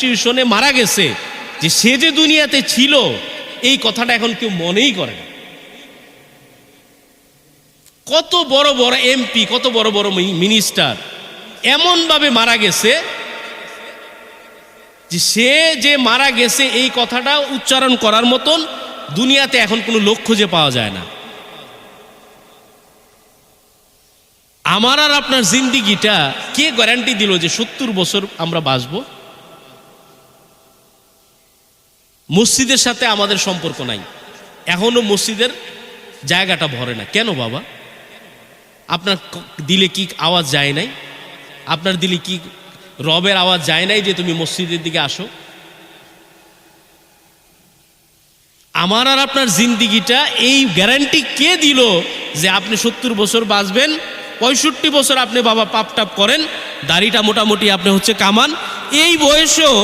সিচুয়েশনে মারা গেছে, যে সে যে দুনিয়াতে ছিল এই কথাটা এখন কেউ মনেই করে না। কত বড় বড় এমপি, কত বড় বড় মিনিস্টার এমনভাবে মারা গেছে যে সে যে মারা গেছে এই কথাটা উচ্চারণ করার মতন দুনিয়াতে এখন কোনো লোক খুঁজে পাওয়া যায় না। আমার আর আপনার জিন্দিগিটা কে গ্যারান্টি দিল যে 70 বছর আমরা বাঁচব? মসজিদের সাথে আমাদের সম্পর্ক নাই, এখনো মসজিদের জায়গাটা ভরে না। কেন বাবা? আপনার দিলে কি আওয়াজ যায় নাই? আপনার দিলে কি রবের আওয়াজ যায় নাই যে তুমি মসজিদের দিকে আসো? আমার আর আপনার জিন্দিগিটা এই গ্যারান্টি কে দিল যে আপনি 70 বছর বাঁচবেন? 65 বছর আপনি বাবা পাপ টাপ করেন, দাড়িটা মোটামুটি আপনি হচ্ছে কামান, এই বয়সেও